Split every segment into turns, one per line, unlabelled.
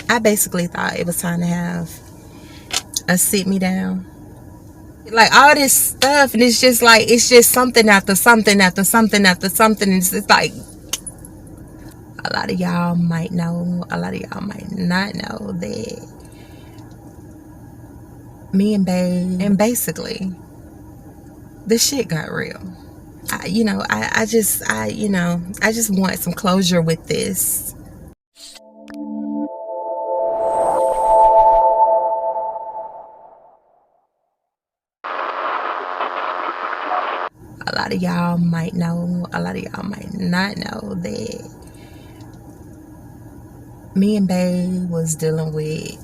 I basically thought it was time to have a sit me down. Like all this stuff, and it's just like, it's just something after something after something after something. It's just like, a lot of y'all might know, a lot of y'all might not know that me and Babe, and basically, the shit got real. I just want some closure with this. A lot of y'all might know, a lot of y'all might not know that me and Babe was dealing with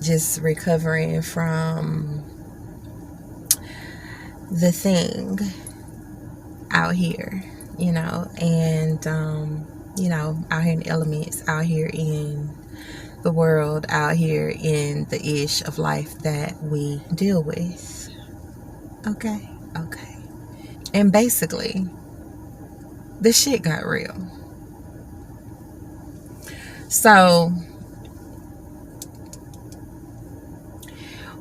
just recovering from the thing out here, and out here in the elements, out here in the world, out here in the ish of life that we deal with. Okay. And basically, the shit got real. So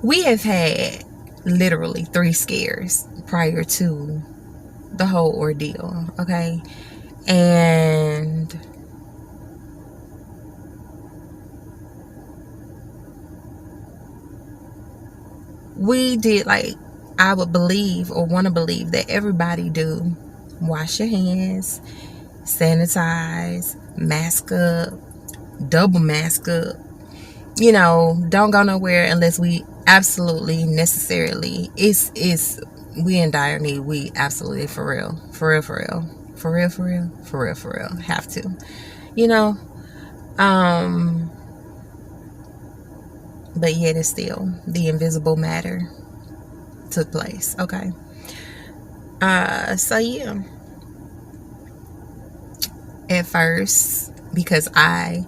we have had literally 3 scares prior to the whole ordeal, okay? And we did, like, I would believe or want to believe that everybody do wash your hands, sanitize, mask up, double mask up, don't go nowhere unless we absolutely necessarily, we in dire need. We absolutely for real have to, but yet it's still the invisible matter took place. Okay. So yeah, at first, because I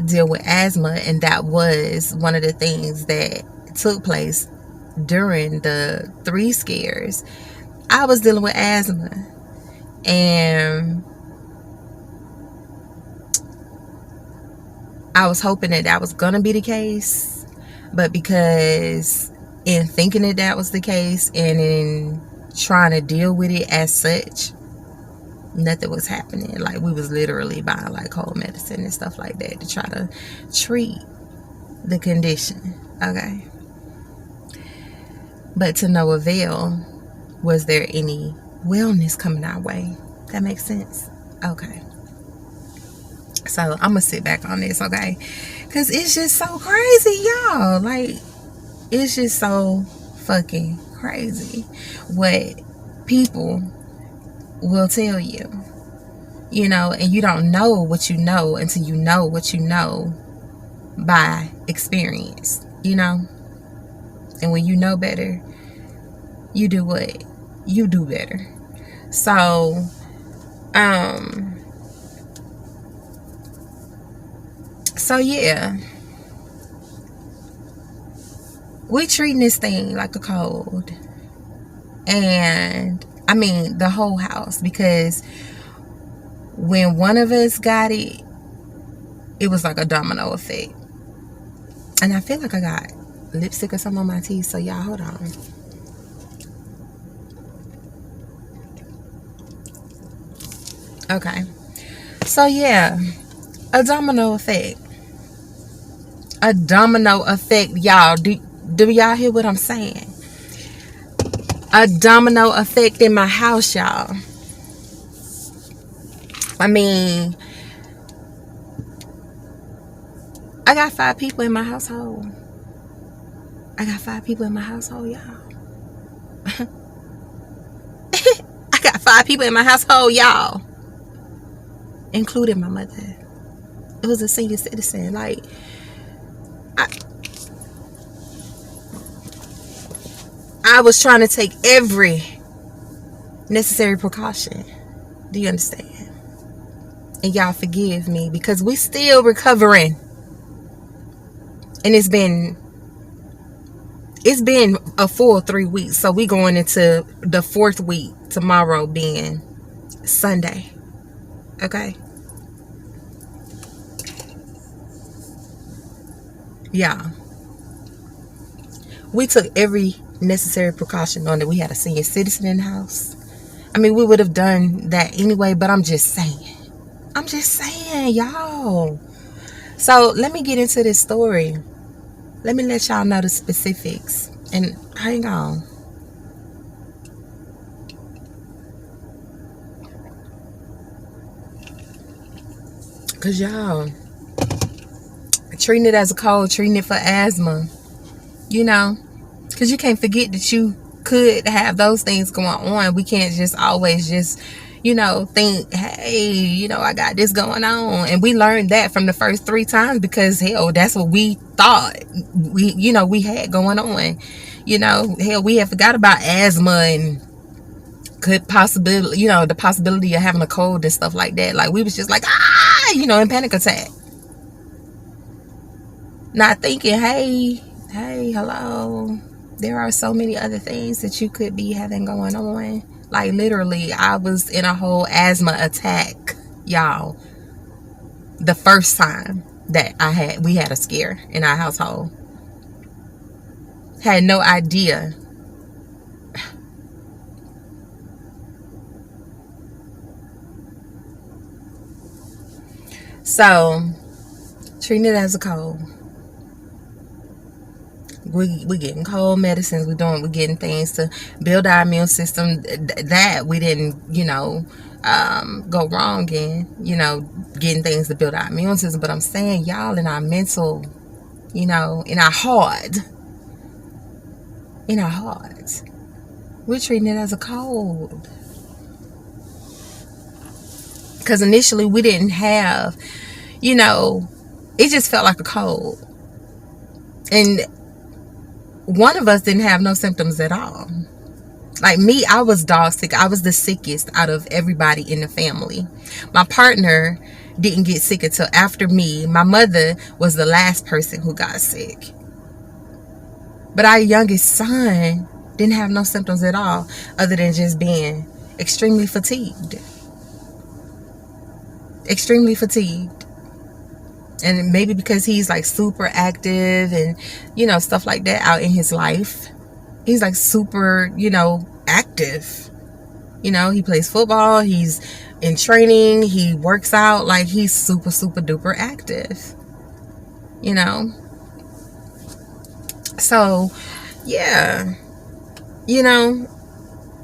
deal with asthma, and that was one of the things that took place during the 3 scares. I was dealing with asthma, and I was hoping that was gonna be the case, but because in thinking that was the case and in trying to deal with it as such, nothing was happening. Like, we was literally buying like cold medicine and stuff like that to try to treat the condition. Okay. But to no avail. Was there any wellness coming our way? That makes sense? Okay. So I'm gonna sit back on this, okay? Because it's just so crazy, y'all. Like, it's just so fucking crazy what people will tell you, and you don't know what you know until you know what you know by experience, and when you know better, you do what? You do better. So, yeah, we treating this thing like a cold, and I mean the whole house, because when one of us got it, it was like a domino effect. And I feel like I got lipstick or something on my teeth, so y'all hold on. Okay, so yeah, a domino effect, y'all. Do y'all hear what I'm saying? A domino effect in my house, y'all. I mean, I got 5 people in my household. y'all. I got 5 people in my household, y'all, including my mother. It was a senior citizen. Like, I was trying to take every necessary precaution. Do you understand? And y'all forgive me, because we still recovering. And it's been a full 3 weeks. So we going into the 4th week, tomorrow being Sunday. Okay. Yeah, we took every necessary precaution knowing that we had a senior citizen in the house. I mean, we would have done that anyway, but I'm just saying. I'm just saying, y'all. So let me get into this story. Let me let y'all know the specifics. And hang on. Because y'all, treating it as a cold, treating it for asthma, you know, because you can't forget that you could have those things going on. We can't just always just, think, hey, I got this going on. And we learned that from the first 3 times because, hell, that's what we thought we had going on. Hell, we had forgot about asthma and could possibility, the possibility of having a cold and stuff like that. Like, we was just like, in panic attack. Not thinking, hey, hello. There are so many other things that you could be having going on. Like, literally, I was in a whole asthma attack, y'all. The first time that we had a scare in our household. Had no idea. So, treating it as a cold. We getting cold medicines. We getting things to build our immune system. That we didn't, go wrong in. Getting things to build our immune system. But I'm saying, y'all, in our mental, in our heart, we're treating it as a cold. Because initially we didn't have, it just felt like a cold. And one of us didn't have no symptoms at all. Like me, I was dog sick. I was the sickest out of everybody in the family. My partner didn't get sick until after me. My mother was the last person who got sick. But our youngest son didn't have no symptoms at all other than just being extremely fatigued. Extremely fatigued. And maybe because he's like super active and, stuff like that out in his life. He's like super, active. He plays football. He's in training. He works out. Like, he's super, super duper active. So, yeah.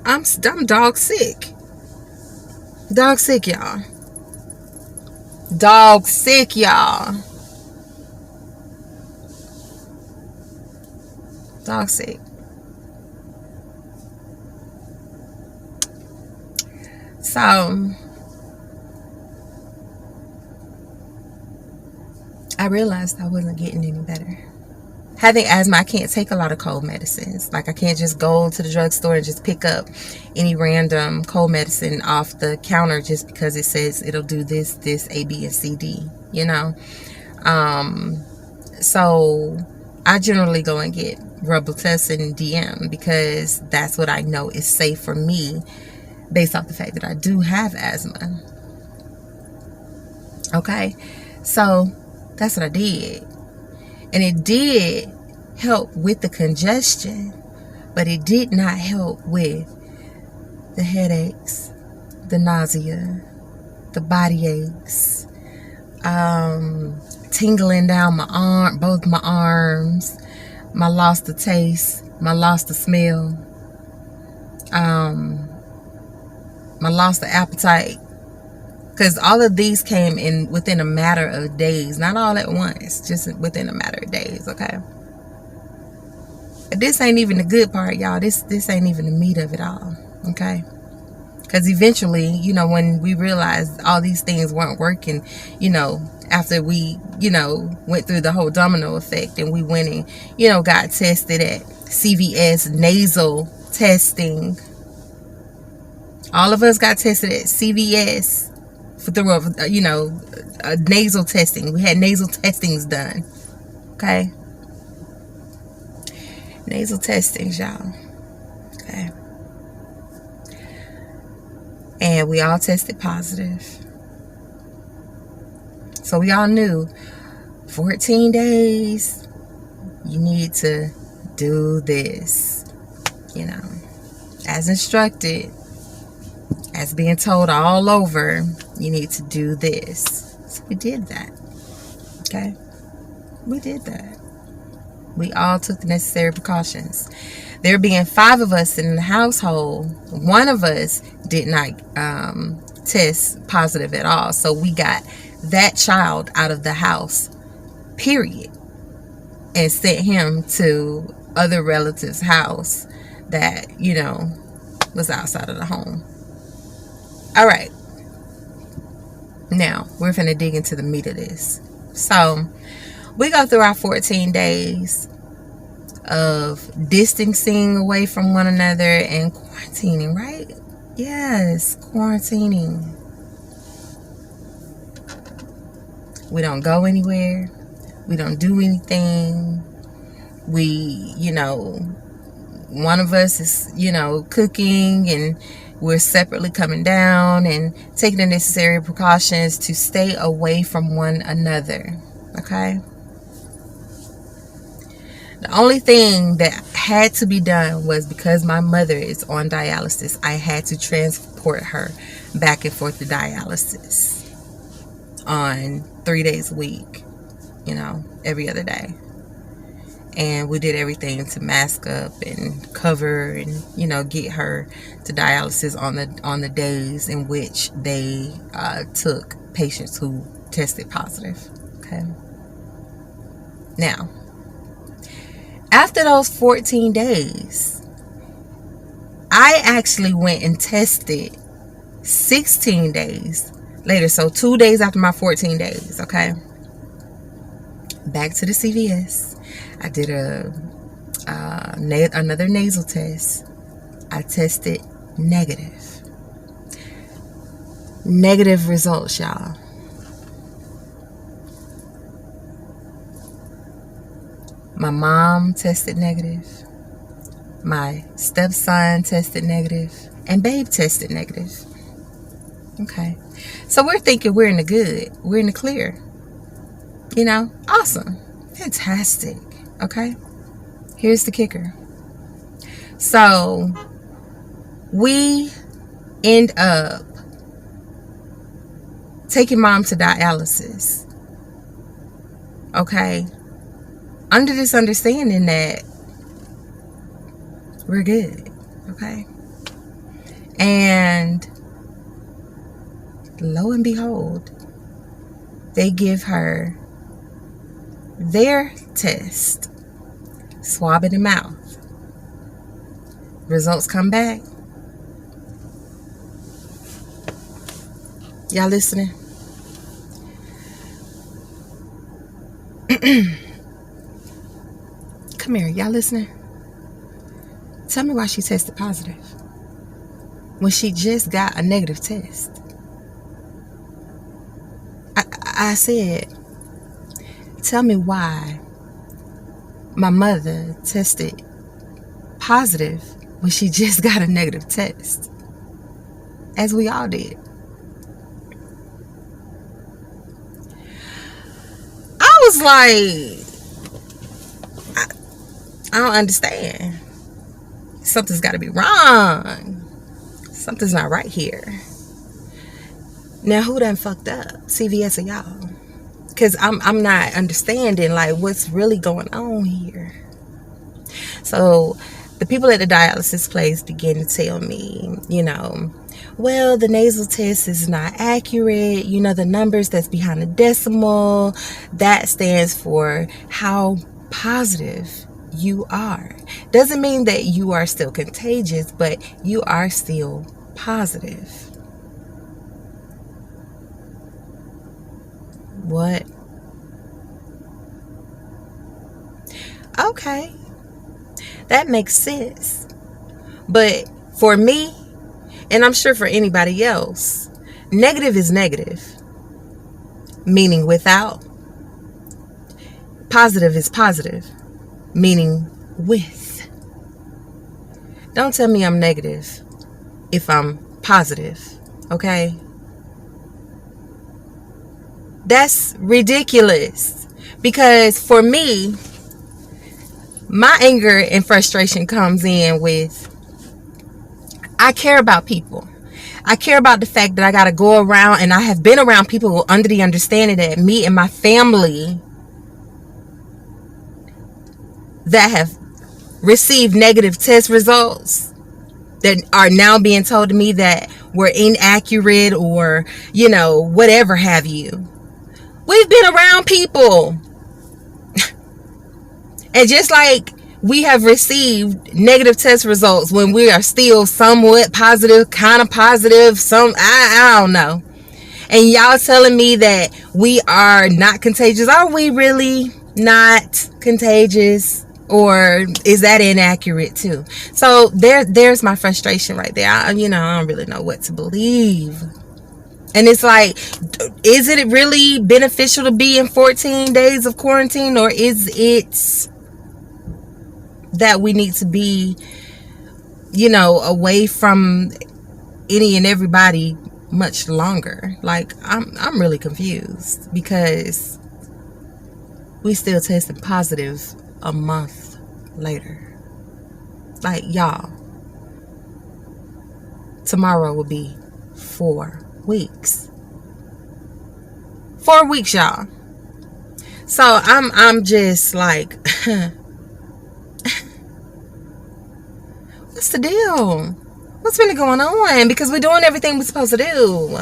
I'm dog sick. Dog sick, y'all. Dog sick, y'all. Dog sick. So, I realized I wasn't getting any better. Having asthma, I can't take a lot of cold medicines. Like, I can't just go to the drugstore and just pick up any random cold medicine off the counter just because it says it'll do this, A, B, and C, D, So I generally go and get Robitussin and DM because that's what I know is safe for me based off the fact that I do have asthma. Okay, so that's what I did. And it did help with the congestion, but it did not help with the headaches, the nausea, the body aches, tingling down my arm, both my arms, my loss of taste, my loss of smell, my loss of appetite. Because all of these came in within a matter of days. Not all at once. Just within a matter of days, okay? But this ain't even the good part, y'all. This ain't even the meat of it all, okay? Because eventually, when we realized all these things weren't working, after we, went through the whole domino effect and we went and, got tested at CVS nasal testing. All of us got tested at CVS. Through nasal testing. We had nasal testings done. Okay. Nasal testings, y'all. Okay. And we all tested positive. So we all knew 14 days you need to do this, you know, as instructed, as being told all over, you need to do this. So we did that. Okay? We did that. We all took the necessary precautions. There being 5 of us in the household, one of us did not test positive at all. So we got that child out of the house, period, and sent him to other relatives' house that, you know, was outside of the home. All right. Now, we're finna dig into the meat of this. So, we go through our 14 days of distancing away from one another and quarantining, right? Yes, quarantining. We don't go anywhere. We don't do anything. We, you know, one of us is, you know, cooking, and we're separately coming down and taking the necessary precautions to stay away from one another. Okay? The only thing that had to be done was, because my mother is on dialysis, I had to transport her back and forth to dialysis on 3 days a week, you know, every other day. And we did everything to mask up and cover and, you know, get her to dialysis on the days in which they took patients who tested positive. Okay. Now, after those 14 days, I actually went and tested 16 days later. So 2 days after my 14 days, okay? Back to the CVS. I did another nasal test. I tested negative. Negative results, y'all. My mom tested negative. My stepson tested negative. And babe tested negative. Okay. So we're thinking we're in the good. We're in the clear. You know? Awesome. Fantastic. Okay. Here's the kicker. So we end up taking mom to dialysis. Okay. Under this understanding that we're good. Okay. And lo and behold, they give her their test, swab in the mouth. Results come back. Y'all listening? Come here, y'all listening? Tell me why she tested positive when she just got a negative test. I said, tell me why my mother tested positive when she just got a negative test, as we all did. I was like, I don't understand. Something's got to be wrong. Something's not right here. Now, who done fucked up? CVS or y'all? Because I'm not understanding, like, what's really going on here. So the people at the dialysis place begin to tell me, you know, well, the nasal test is not accurate. You know, the numbers that's behind the decimal, that stands for how positive you are. Doesn't mean that you are still contagious, but you are still positive. What? Okay. That makes sense. But for me, and I'm sure for anybody else, negative is negative, meaning without. Positive is positive, meaning with. Don't tell me I'm negative if I'm positive, okay? That's ridiculous. Because for me, my anger and frustration comes in with, I care about people. I care about the fact that I got to go around, and I have been around people under the understanding that me and my family that have received negative test results that are now being told to me that were inaccurate, or, you know, whatever have you. We've been around people. And just like we have received negative test results when we are still somewhat positive, kind of positive, I don't know. And y'all telling me that we are not contagious. Are we really not contagious? Or is that inaccurate too? So there's my frustration right there. I don't really know what to believe. And it's like, is it really beneficial to be in 14 days of quarantine, or is it that we need to be, away from any and everybody much longer? Like, I'm really confused, because we still testing positive a month later. Like, y'all, tomorrow will be 4 weeks. 4 weeks, y'all. So I'm just like, what's the deal? What's really going on? Because we're doing everything we're supposed to do.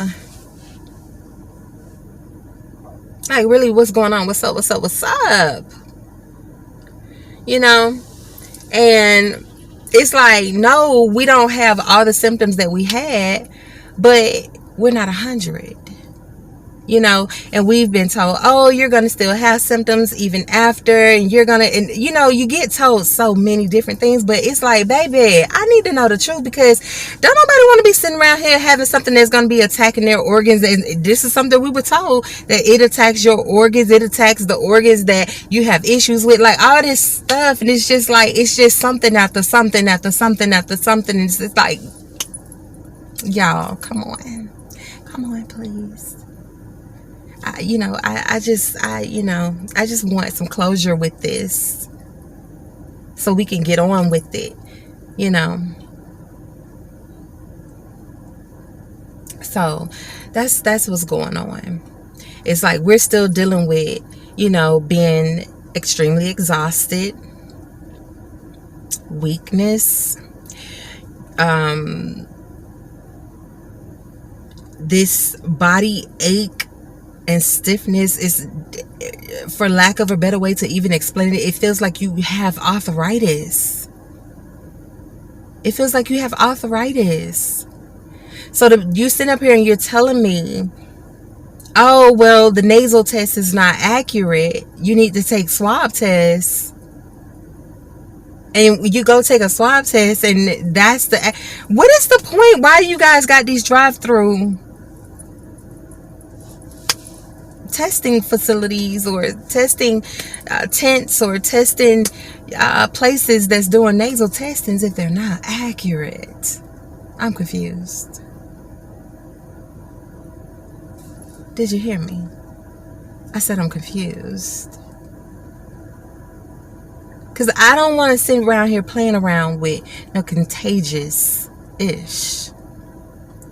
Like, really, what's going on? What's up? What's up? What's up? And it's like, no, we don't have all the symptoms that we had, but we're not 100. And we've been told, oh, you're going to still have symptoms even after, and you're going to, and you get told so many different things, but it's like, baby, I need to know the truth, because don't nobody want to be sitting around here having something that's going to be attacking their organs. And this is something we were told, that it attacks your organs, it attacks the organs that you have issues with, like all this stuff. And it's just like, it's just something after something after something after something. And it's just like, y'all, come on, please. I just want some closure with this, so we can get on with it, So that's what's going on. It's like we're still dealing with, being extremely exhausted, weakness, this body ache and stiffness is, for lack of a better way to even explain it, it feels like you have arthritis. It feels like you have arthritis. So you sit up here and you're telling me, oh, well, the nasal test is not accurate. You need to take swab tests. And you go take a swab test, and what is the point? Why you guys got these drive-through testing facilities, or testing tents, or testing places that's doing nasal testings if they're not accurate? I'm confused. Did you hear me? I said I'm confused. Because I don't want to sit around here playing around with no contagious-ish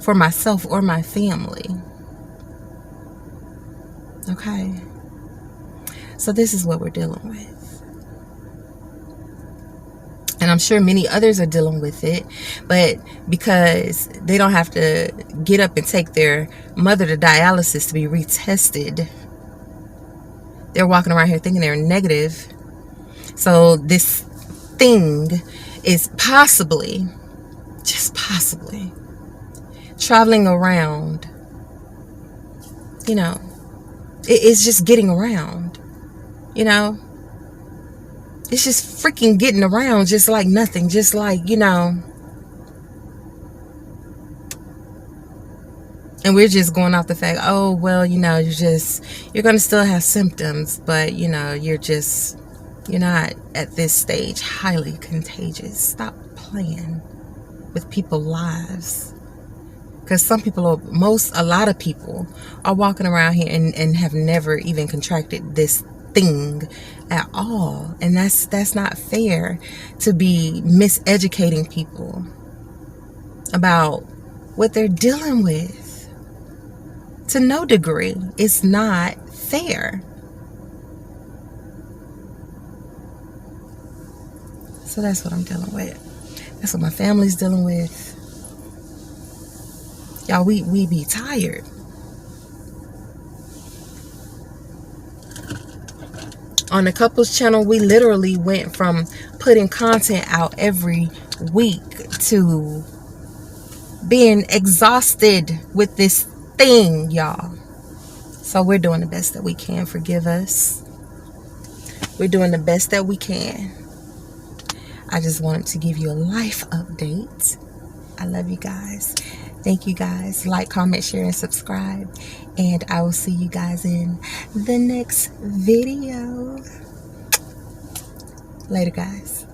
for myself or my family. Okay? So this is what we're dealing with. And I'm sure many others are dealing with it, but because they don't have to get up and take their mother to dialysis to be retested, they're walking around here thinking they're negative. So this thing is possibly, just possibly, traveling around, it's just getting around, it's just freaking getting around, just like nothing, just like, and we're just going off the fact, oh, well, you're going to still have symptoms, but, you're not at this stage highly contagious. Stop playing with people's lives. Because a lot of people are walking around here and have never even contracted this thing at all. And that's not fair to be miseducating people about what they're dealing with. To no degree, it's not fair. So that's what I'm dealing with. That's what my family's dealing with. Y'all, we be tired. On the couples channel, we literally went from putting content out every week to being exhausted with this thing, y'all. So we're doing the best that we can. Forgive us. We're doing the best that we can. I just wanted to give you a life update. I love you guys. Thank you guys. Like, comment, share, and subscribe. And I will see you guys in the next video. Later, guys.